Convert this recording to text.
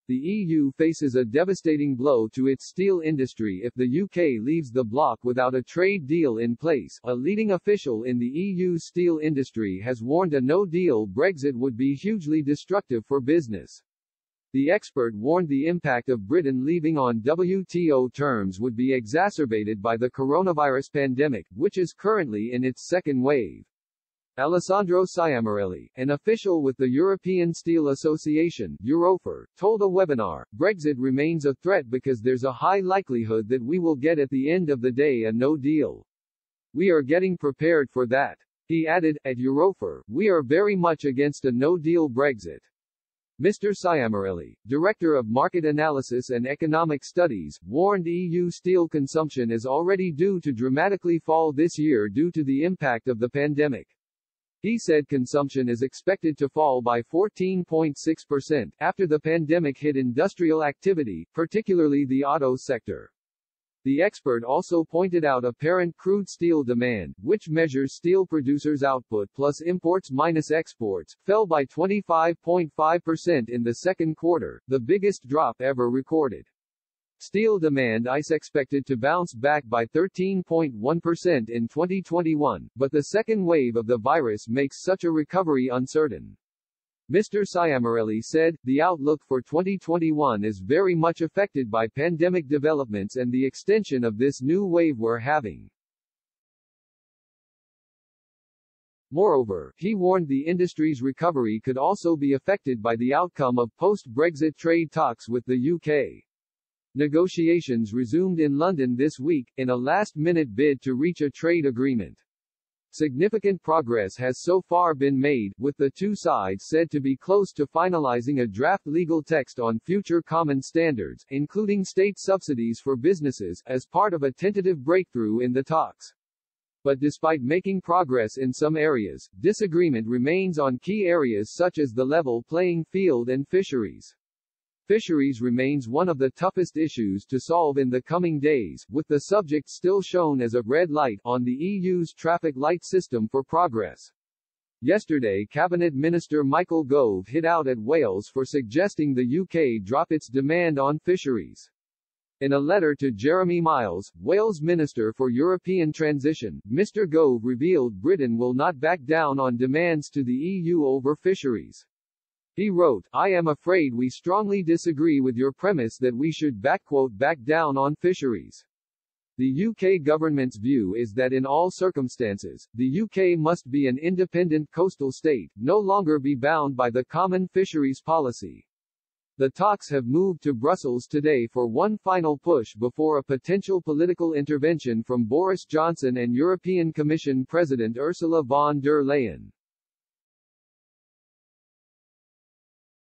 The EU faces a devastating blow to its steel industry if the UK leaves the bloc without a trade deal in place. A leading official in the EU steel industry has warned a no-deal Brexit would be hugely destructive for business. The expert warned the impact of Britain leaving on WTO terms would be exacerbated by the coronavirus pandemic, which is currently in its second wave. Alessandro Ciamarelli, an official with the European Steel Association, Eurofer, told a webinar, "Brexit remains a threat because there's a high likelihood that we will get at the end of the day a no deal. We are getting prepared for that." He added, "At Eurofer, we are very much against a no-deal Brexit." Mr. Ciamarelli, Director of Market Analysis and Economic Studies, warned EU steel consumption is already due to dramatically fall this year due to the impact of the pandemic. He said consumption is expected to fall by 14.6% after the pandemic hit industrial activity, particularly the auto sector. The expert also pointed out apparent crude steel demand, which measures steel producers' output plus imports minus exports, fell by 25.5% in the second quarter, the biggest drop ever recorded. Steel demand is expected to bounce back by 13.1% in 2021, but the second wave of the virus makes such a recovery uncertain. Mr. Ciamarelli said, "The outlook for 2021 is very much affected by pandemic developments and the extension of this new wave we're having." Moreover, he warned the industry's recovery could also be affected by the outcome of post-Brexit trade talks with the UK. Negotiations resumed in London this week, in a last-minute bid to reach a trade agreement. Significant progress has so far been made, with the two sides said to be close to finalizing a draft legal text on future common standards, including state subsidies for businesses, as part of a tentative breakthrough in the talks. But despite making progress in some areas, disagreement remains on key areas such as the level playing field and fisheries. Fisheries remains one of the toughest issues to solve in the coming days, with the subject still shown as a red light on the EU's traffic light system for progress. Yesterday, Cabinet Minister Michael Gove hit out at Wales for suggesting the UK drop its demand on fisheries. In a letter to Jeremy Miles, Wales Minister for European Transition, Mr. Gove revealed Britain will not back down on demands to the EU over fisheries. He wrote, "I am afraid we strongly disagree with your premise that we should back down on fisheries. The UK government's view is that in all circumstances, the UK must be an independent coastal state, no longer be bound by the common fisheries policy." The talks have moved to Brussels today for one final push before a potential political intervention from Boris Johnson and European Commission President Ursula von der Leyen.